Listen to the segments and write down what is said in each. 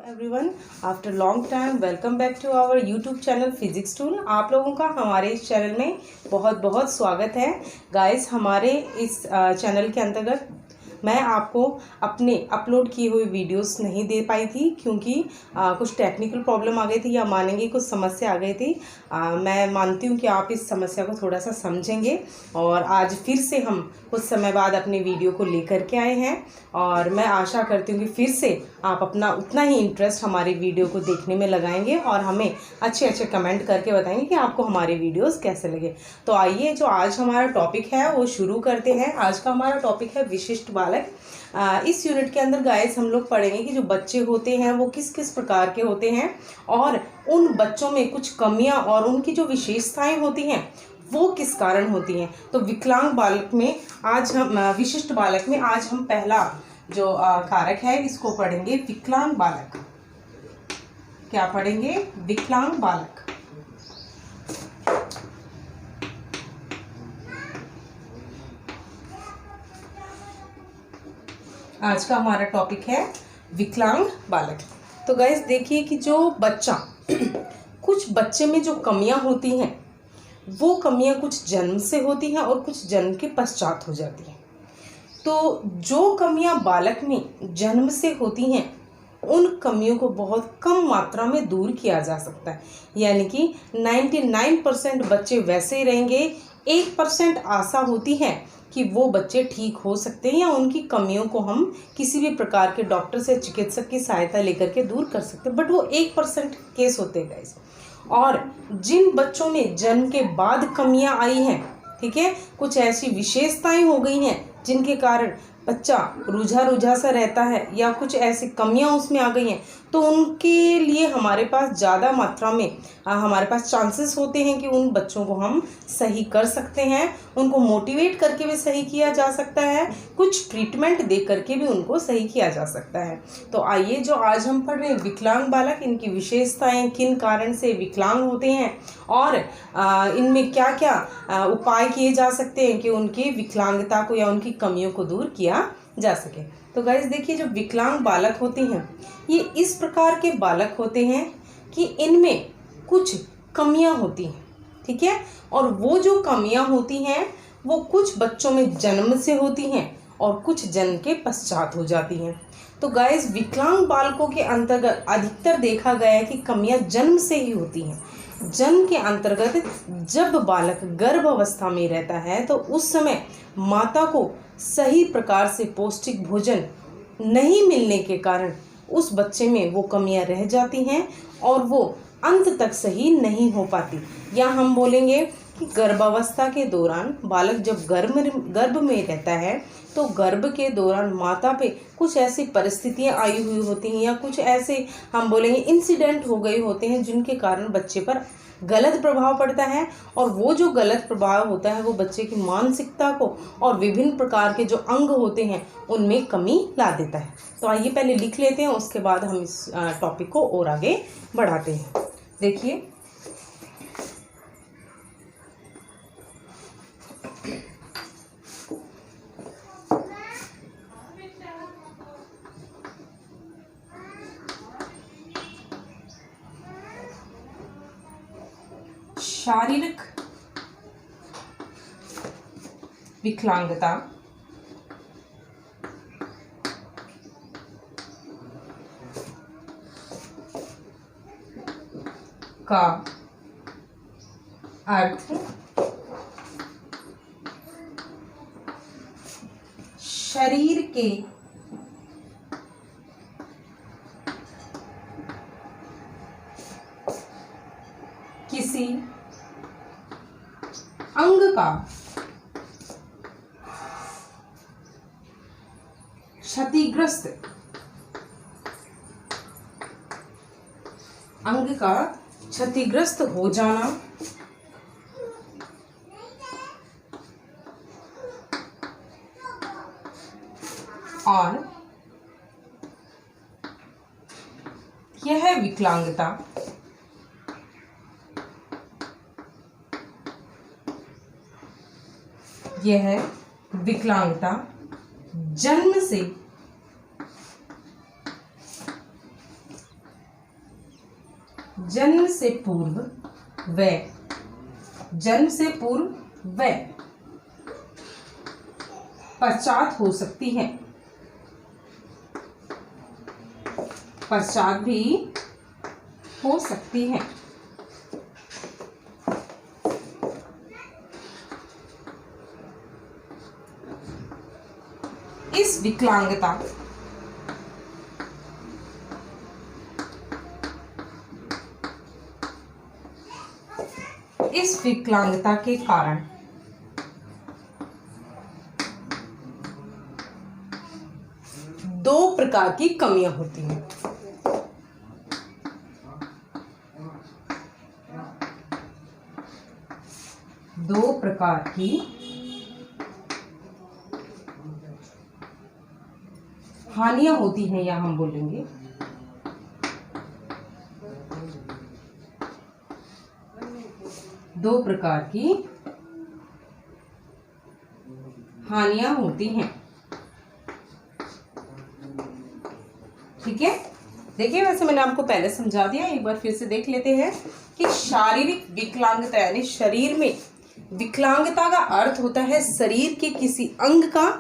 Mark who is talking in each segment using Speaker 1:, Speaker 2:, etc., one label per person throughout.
Speaker 1: Everyone, after long time welcome back to our YouTube channel physics tool. आप लोगों का हमारे इस चैनल में बहुत बहुत स्वागत है। गाइस, हमारे इस चैनल के अंतर्गत मैं आपको अपने अपलोड किए हुए वीडियोस नहीं दे पाई थी क्योंकि कुछ टेक्निकल प्रॉब्लम आ गई थी, या मानेंगे कुछ समस्या आ गई थी। मैं मानती हूँ कि आप इस समस्या को थोड़ा सा समझेंगे और आज फिर से हम कुछ समय बाद अपने वीडियो को लेकर के आए हैं और मैं आशा करती हूँ कि फिर से आप अपना उतना ही इंटरेस्ट हमारे वीडियो को देखने में लगाएंगे और हमें अच्छे अच्छे कमेंट करके बताएंगे कि आपको हमारे वीडियोस कैसे लगे। तो आइए, जो आज हमारा टॉपिक है वो शुरू करते हैं। आज का हमारा टॉपिक है विशिष्ट बालक। इस यूनिट के अंदर गाइस हम लोग पढ़ेंगे कि जो बच्चे होते हैं वो किस किस प्रकार के होते हैं और उन बच्चों में कुछ कमियां और उनकी जो विशेषताएं होती हैं वो किस कारण होती हैं। तो विकलांग बालक में आज हम विशिष्ट बालक में आज हम पहला जो कारक है इसको पढ़ेंगे, विकलांग बालक। क्या पढ़ेंगे? विकलांग बालक। आज का हमारा टॉपिक है विकलांग बालक। तो गाइस देखिए कि जो बच्चा कुछ बच्चे में जो कमियां होती हैं वो कमियां कुछ जन्म से होती हैं और कुछ जन्म के पश्चात हो जाती हैं। तो जो कमियां बालक में जन्म से होती हैं उन कमियों को बहुत कम मात्रा में दूर किया जा सकता है, यानी कि 99% बच्चे वैसे ही रहेंगे। 1% आशा होती है कि वो बच्चे ठीक हो सकते हैं या उनकी कमियों को हम किसी भी प्रकार के डॉक्टर से, चिकित्सक की सहायता लेकर के दूर कर सकते हैं, बट वो 1% केस होते हैं गाइस। और जिन बच्चों में जन्म के बाद कमियां आई हैं, ठीक है, कुछ ऐसी विशेषताएं हो गई हैं जिनके कारण बच्चा रूझा सा रहता है या कुछ ऐसी कमियां उसमें आ गई हैं, तो उनके लिए हमारे पास ज़्यादा मात्रा में हमारे पास चांसेस होते हैं कि उन बच्चों को हम सही कर सकते हैं। उनको मोटिवेट करके भी सही किया जा सकता है, कुछ ट्रीटमेंट दे करके भी उनको सही किया जा सकता है। तो आइए, जो आज हम पढ़ रहे हैं विकलांग बालक, इनकी विशेषताएं, किन कारण से विकलांग होते हैं और इनमें क्या क्या उपाय किए जा सकते हैं कि उनकी विकलांगता को या उनकी कमियों को दूर किया जा सके। तो गाइस देखिए, जो विकलांग बालक होते हैं ये इस प्रकार के बालक होते हैं कि इनमें कुछ कमियां होती हैं, ठीक है, और वो जो कमियां होती हैं वो कुछ बच्चों में जन्म से होती हैं और कुछ जन्म के पश्चात हो जाती हैं। तो गाइस, विकलांग बालकों के अंतर्गत अधिकतर देखा गया है कि कमियां जन्म से ही होती हैं। जन्म के अंतर्गत जब बालक गर्भ अवस्था में रहता है तो उस समय माता को सही प्रकार से पौष्टिक भोजन नहीं मिलने के कारण उस बच्चे में वो कमियां रह जाती हैं और वो अंत तक सही नहीं हो पाती। या हम बोलेंगे कि गर्भावस्था के दौरान बालक जब गर्भ में रहता है तो गर्भ के दौरान माता पे कुछ ऐसी परिस्थितियां आई हुई होती हैं या कुछ ऐसे हम बोलेंगे इंसिडेंट हो गए होते हैं जिनके कारण बच्चे पर गलत प्रभाव पड़ता है, और वो जो गलत प्रभाव होता है वो बच्चे की मानसिकता को और विभिन्न प्रकार के जो अंग होते हैं उनमें कमी ला देता है। तो आइए पहले लिख लेते हैं, उसके बाद हम इस टॉपिक को और आगे बढ़ाते हैं। देखिए, शारीरिक विकलांगता का अर्थ शरीर के किसी अंग का क्षतिग्रस्त हो जाना और यह विकलांगता जन्म से जन्म से पूर्व व जन्म से पूर्व व पश्चात हो सकती है, पश्चात भी हो सकती है। इस विकलांगता के कारण दो प्रकार की कमियां होती हैं। दो प्रकार की हानियां होती हैं, या हम बोलेंगे दो प्रकार की हानियां होती हैं। ठीक है, देखिए वैसे मैंने आपको पहले समझा दिया, एक बार फिर से देख लेते हैं कि शारीरिक विकलांगता यानी शरीर में विकलांगता का अर्थ होता है शरीर के किसी अंग का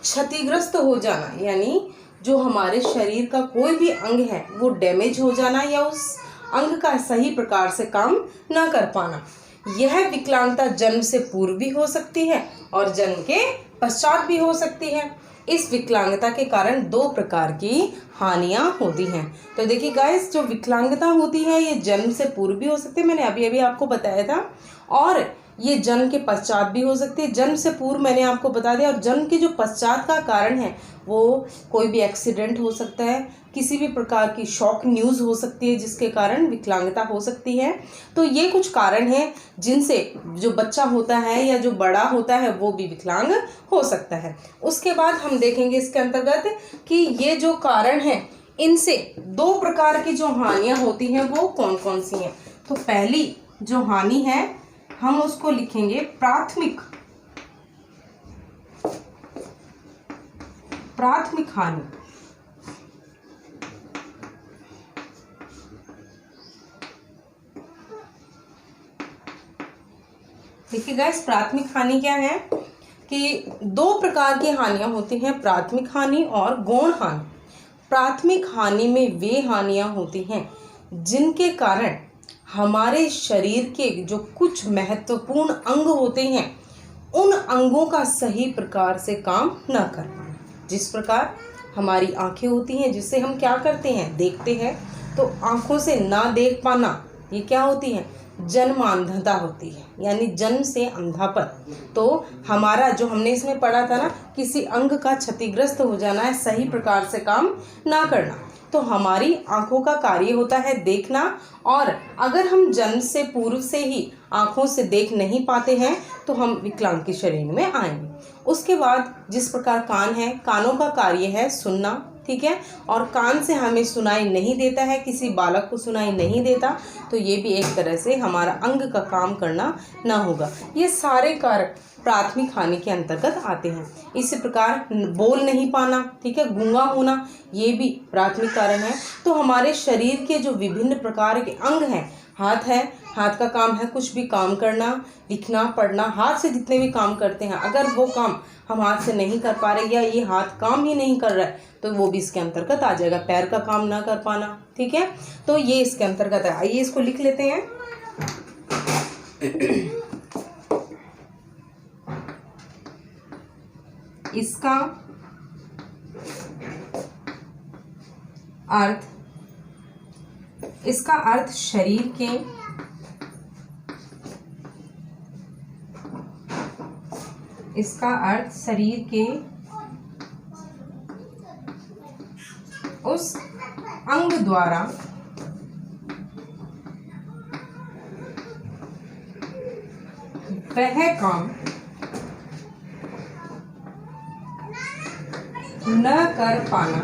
Speaker 1: क्षतिग्रस्त हो जाना, यानी जो हमारे शरीर का कोई भी अंग है वो डैमेज हो जाना या उस अंग का सही प्रकार से काम ना कर पाना। यह विकलांगता जन्म से पूर्व भी हो सकती है और जन्म के पश्चात भी हो सकती है। इस विकलांगता के कारण दो प्रकार की हानियां होती हैं। तो देखिए गाइस, जो विकलांगता होती है ये जन्म से पूर्व भी हो सकती है, मैंने अभी अभी आपको बताया था, और ये जन्म के पश्चात भी हो सकती है। जन्म से पूर्व मैंने आपको बता दिया, और जन्म के जो पश्चात का कारण है वो कोई भी एक्सीडेंट हो सकता है, किसी भी प्रकार की शॉक न्यूज़ हो सकती है जिसके कारण विकलांगता हो सकती है। तो ये कुछ कारण हैं जिनसे जो बच्चा होता है या जो बड़ा होता है वो भी विकलांग हो सकता है। उसके बाद हम देखेंगे इसके अंतर्गत कि ये जो कारण है इनसे दो प्रकार की जो हानियां होती हैं वो कौन कौन सी हैं। तो पहली जो हानि है हम उसको लिखेंगे प्राथमिक हानि। देखिए गाइस, प्राथमिक हानि क्या है कि दो प्रकार की हानियां होती हैं, प्राथमिक हानि और गौण हानि। प्राथमिक हानि में वे हानियां होती हैं जिनके कारण हमारे शरीर के जो कुछ महत्वपूर्ण अंग होते हैं उन अंगों का सही प्रकार से काम न कर पाना। जिस प्रकार हमारी आंखें होती हैं जिससे हम क्या करते हैं, देखते हैं, तो आंखों से ना देख पाना ये क्या होती है, जन्मांधता होती है, यानी जन्म से अंधापन। तो हमारा जो हमने इसमें पढ़ा था ना, किसी अंग का क्षतिग्रस्त हो जाना है, सही प्रकार से काम ना करना। तो हमारी आंखों का कार्य होता है देखना, और अगर हम जन्म से पूर्व से ही आंखों से देख नहीं पाते हैं तो हम विकलांग की श्रेणी में आएंगे। उसके बाद जिस प्रकार कान है, कानों का कार्य है सुनना, ठीक है, और कान से हमें सुनाई नहीं देता है, किसी बालक को सुनाई नहीं देता, तो ये भी एक तरह से हमारा अंग का काम करना ना होगा। ये सारे कारक प्राथमिक हानि के अंतर्गत आते हैं। इसी प्रकार बोल नहीं पाना, ठीक है, गूंगा होना, ये भी प्राथमिक कारण है। तो हमारे शरीर के जो विभिन्न प्रकार के अंग हैं, हाथ है, हाथ का काम है कुछ भी काम करना, लिखना, पढ़ना, हाथ से जितने भी काम करते हैं, अगर वो काम हम हाथ से नहीं कर पा रहे या ये हाथ काम ही नहीं कर रहा है तो वो भी इसके अंतर्गत आ जाएगा। पैर का काम ना कर पाना, ठीक है, तो ये इसके अंतर्गत है। आइए इसको लिख लेते हैं। इसका अर्थ शरीर के उस अंग द्वारा वह काम न कर पाना,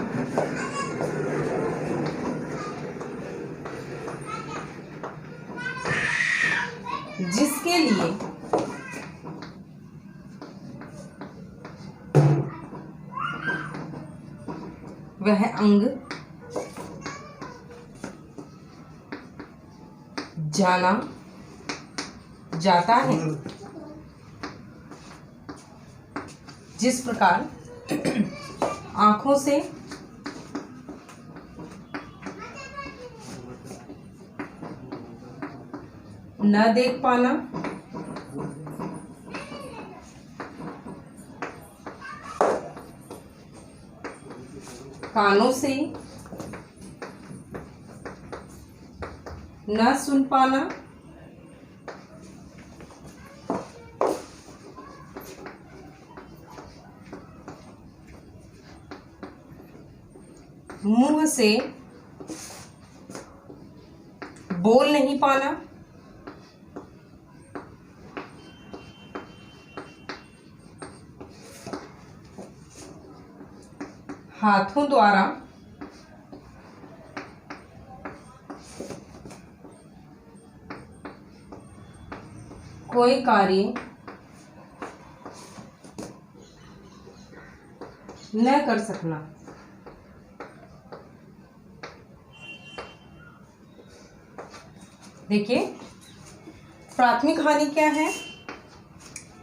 Speaker 1: जिसके लिए वह अंग जाना जाता है। जिस प्रकार आँखों से न देख पाना, कानों से न सुन पाना, मुंह से बोल नहीं पाना, हाथों द्वारा कोई कार्य न कर सकना। देखिए, प्राथमिक हानि क्या है?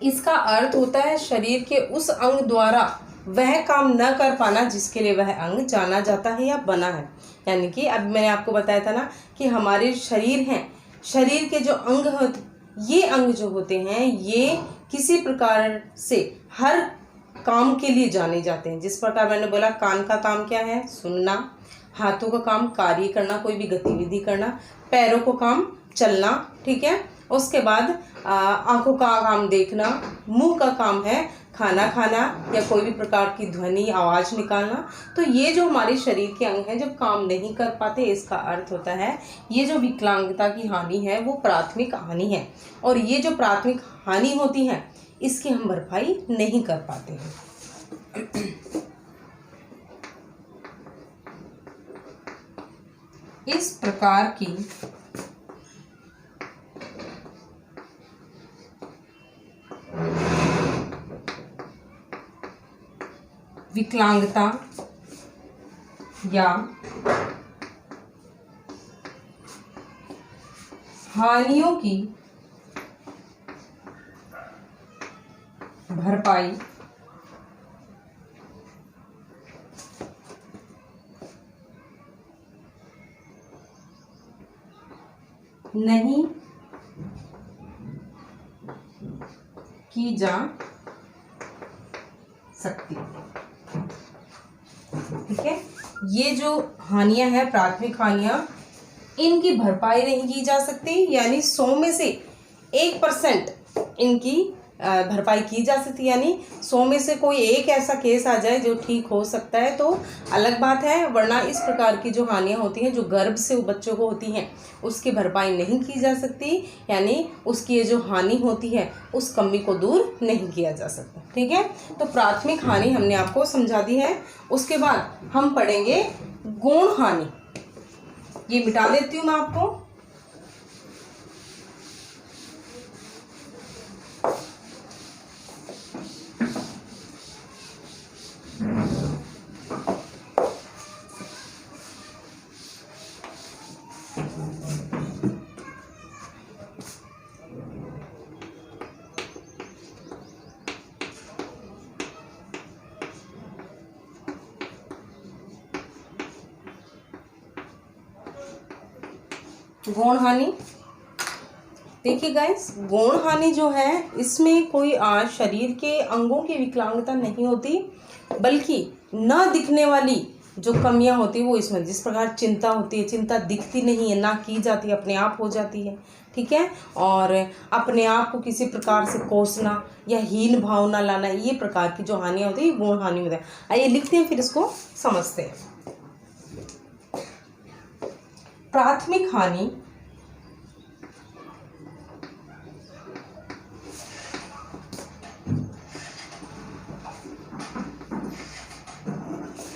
Speaker 1: इसका अर्थ होता है शरीर के उस अंग द्वारा वह काम न कर पाना जिसके लिए वह अंग जाना जाता है या बना है। यानी कि अब मैंने आपको बताया था ना कि हमारे शरीर हैं, शरीर के जो अंग ये अंग जो होते हैं ये किसी प्रकार से हर काम के लिए जाने जाते हैं। जिस प्रकार मैंने बोला, कान का काम क्या है? सुनना। हाथों का काम कार्य करना, कोई भी गतिविधि करना। पैरों को काम चलना, ठीक है। उसके बाद आंखों का काम देखना। मुंह का काम है खाना खाना या कोई भी प्रकार की ध्वनि आवाज़ निकालना। तो ये जो हमारे शरीर के अंग हैं जब काम नहीं कर पाते, इसका अर्थ होता है ये जो विकलांगता की हानि है वो प्राथमिक हानि है। और ये जो प्राथमिक हानि होती है इसकी हम भरपाई नहीं कर पाते हैं। इस प्रकार की विकलांगता या हानियों की भरपाई नहीं की जा सकती। ठीक है, ये जो हानियां हैं, प्राथमिक हानियां, इनकी भरपाई नहीं की जा सकती। यानी 100 में से 1% इनकी भरपाई की जा सकती। यानी 100 में से कोई एक ऐसा केस आ जाए जो ठीक हो सकता है तो अलग बात है, वरना इस प्रकार की जो हानियां होती हैं जो गर्भ से बच्चों को होती हैं उसकी भरपाई नहीं की जा सकती। यानी उसकी ये जो हानि होती है उस कमी को दूर नहीं किया जा सकता। ठीक है, तो प्राथमिक हानि हमने आपको समझा दी है। उसके बाद हम पढ़ेंगे गौण हानि। ये मिटा देती हूँ मैं आपको। गौण हानि, देखिए गाइस, गौण हानि जो है इसमें कोई शरीर के अंगों की विकलांगता नहीं होती, बल्कि न दिखने वाली जो कमियां होती है वो इसमें, जिस प्रकार चिंता होती है, चिंता दिखती नहीं है, ना की जाती है, अपने आप हो जाती है। ठीक है, और अपने आप को किसी प्रकार से कोसना या हीन भावना लाना, ये प्रकार की जो हानियां होती है गौण हानि होती है। आइए लिखते हैं फिर इसको समझते हैं। प्राथमिक हानि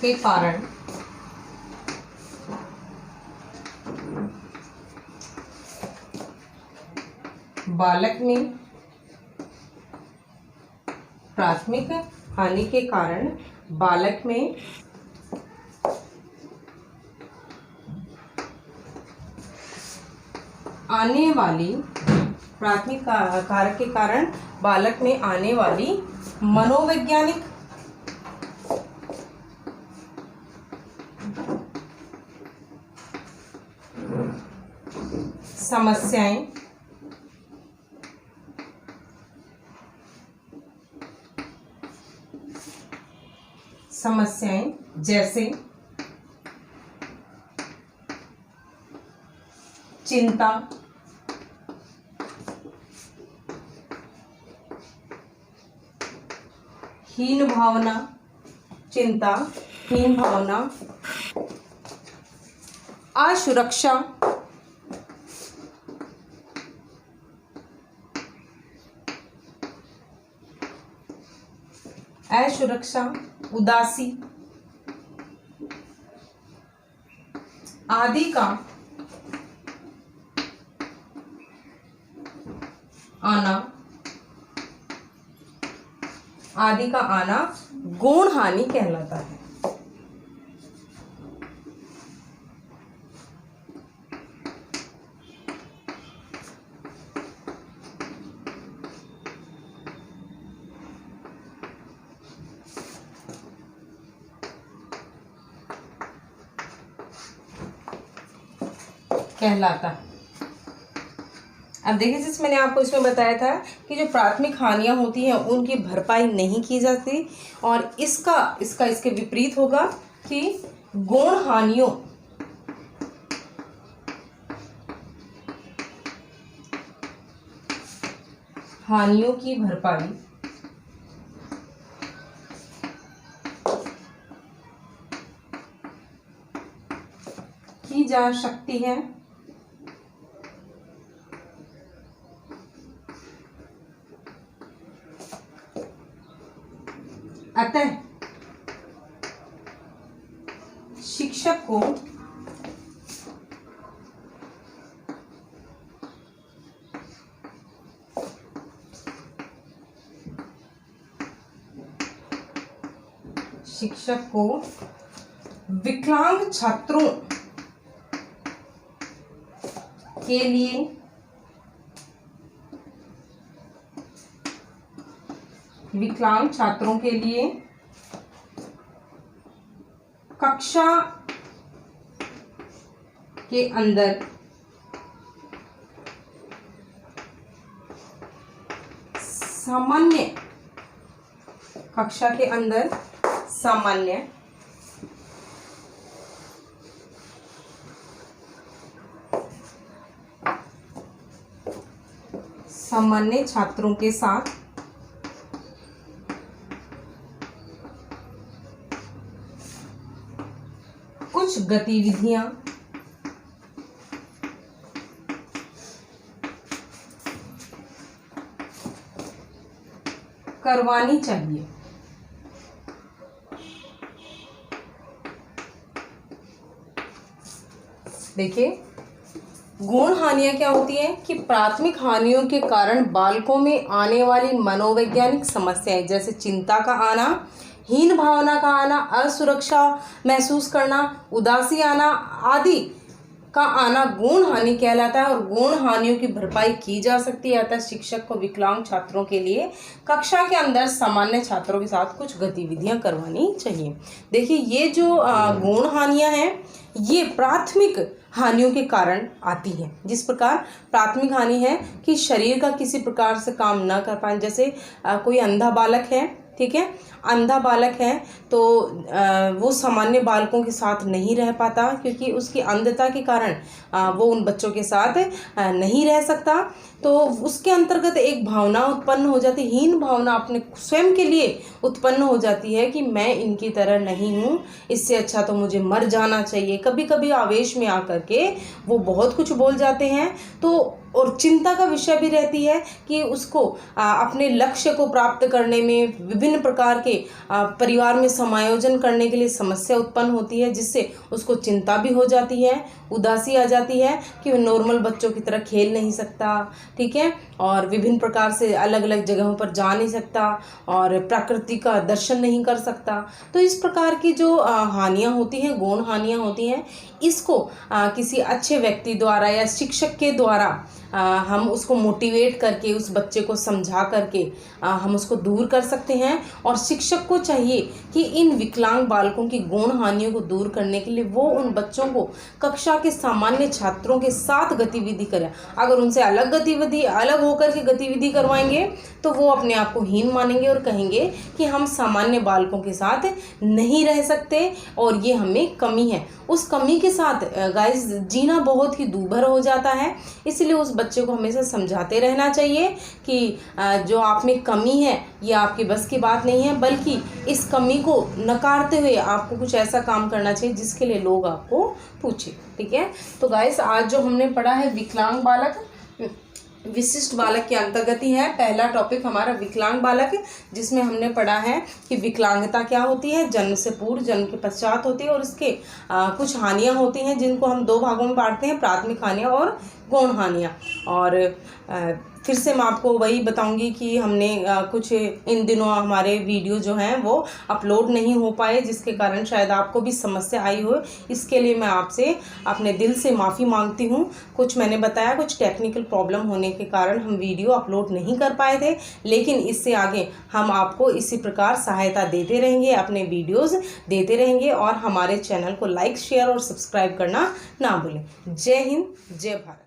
Speaker 1: के कारण बालक में, प्राथमिक हानि के कारण बालक में आने वाली प्राथमिक कारक के कारण बालक में आने वाली मनोवैज्ञानिक समस्याएं जैसे चिंता, हीन भावना, असुरक्षा, उदासी आदि का आना गौण हानि कहलाता है। अब देखिए, जैसे मैंने आपको इसमें बताया था कि जो प्राथमिक हानियां होती हैं उनकी भरपाई नहीं की जाती, और इसके विपरीत होगा कि गौण हानियों की भरपाई की जा सकती है। अतः शिक्षक को विकलांग छात्रों के लिए कक्षा के अंदर सामान्य छात्रों के साथ कुछ गतिविधियां करवानी चाहिए। देखिए, गौण हानियां क्या होती हैं कि प्राथमिक हानियों के कारण बालकों में आने वाली मनोवैज्ञानिक समस्याएं जैसे चिंता का आना, हीन भावना का आना, असुरक्षा महसूस करना, उदासी आना आदि का आना गौण हानि कहलाता है, और गौण हानियों की भरपाई की जा सकती है। अतः शिक्षक को विकलांग छात्रों के लिए कक्षा के अंदर सामान्य छात्रों के साथ कुछ गतिविधियां करवानी चाहिए। देखिए, ये जो गौण हानियां हैं ये प्राथमिक हानियों के कारण आती हैं। जिस प्रकार प्राथमिक हानि है कि शरीर का किसी प्रकार से काम न कर पाए, जैसे कोई अंधा बालक है, ठीक है, अंधा बालक है तो वो सामान्य बालकों के साथ नहीं रह पाता, क्योंकि उसकी अंधता के कारण वो उन बच्चों के साथ नहीं रह सकता। तो उसके अंतर्गत एक भावना उत्पन्न हो जाती, हीन भावना अपने स्वयं के लिए उत्पन्न हो जाती है कि मैं इनकी तरह नहीं हूँ, इससे अच्छा तो मुझे मर जाना चाहिए। कभी कभी आवेश में आकर के वो बहुत कुछ बोल जाते हैं। तो और चिंता का विषय भी रहती है कि उसको अपने लक्ष्य को प्राप्त करने में विभिन्न प्रकार के परिवार में समायोजन करने के लिए समस्या उत्पन्न होती है, जिससे उसको चिंता भी हो जाती है, उदासी आ जाती है कि वह नॉर्मल बच्चों की तरह खेल नहीं सकता, ठीक है, और विभिन्न प्रकार से अलग अलग जगहों पर जा नहीं सकता और प्रकृति का दर्शन नहीं कर सकता। तो इस प्रकार की जो हानियाँ होती हैं, गौण हानियाँ होती हैं, इसको किसी अच्छे व्यक्ति द्वारा या शिक्षक के द्वारा हम उसको मोटिवेट करके, उस बच्चे को समझा करके हम उसको दूर कर सकते हैं। और शिक्षक को चाहिए कि इन विकलांग बालकों की गौण हानियों को दूर करने के लिए वो उन बच्चों को कक्षा के सामान्य छात्रों के साथ गतिविधि करें। अगर उनसे अलग होकर के गतिविधि करवाएंगे तो वो अपने आप को हीन मानेंगे और कहेंगे कि हम सामान्य बालकों के साथ नहीं रह सकते और ये हमें कमी है। उस कमी के साथ गाइस जीना बहुत ही दूभर हो जाता है। इसलिए उस बच्चे को हमेशा समझाते रहना चाहिए कि जो आप में कमी है ये आपके बस की बात नहीं है, बल्कि इस कमी को नकारते हुए आपको कुछ ऐसा काम करना चाहिए जिसके लिए लोग आपको पूछे, ठीक है। तो गाइस आज जो हमने पढ़ा है विकलांग बालक विशिष्ट बालक के अंतर्गत ही है। पहला टॉपिक हमारा विकलांग बालक, जिसमें हमने पढ़ा है कि विकलांगता क्या होती है, जन्म से पूर्व, जन्म के पश्चात होती है, और इसके कुछ हानियां होती हैं जिनको हम दो भागों में बांटते हैं, प्राथमिक हानियां और गौण हानियां। और फिर से मैं आपको वही बताऊंगी कि हमने कुछ इन दिनों हमारे वीडियो जो हैं वो अपलोड नहीं हो पाए, जिसके कारण शायद आपको भी समस्या आई हो। इसके लिए मैं आपसे अपने दिल से माफ़ी मांगती हूँ। कुछ मैंने बताया, कुछ टेक्निकल प्रॉब्लम होने के कारण हम वीडियो अपलोड नहीं कर पाए थे, लेकिन इससे आगे हम आपको इसी प्रकार सहायता देते रहेंगे, अपने वीडियोज़ देते रहेंगे, और हमारे चैनल को लाइक, शेयर और सब्सक्राइब करना ना भूलें। जय हिंद, जय भारत।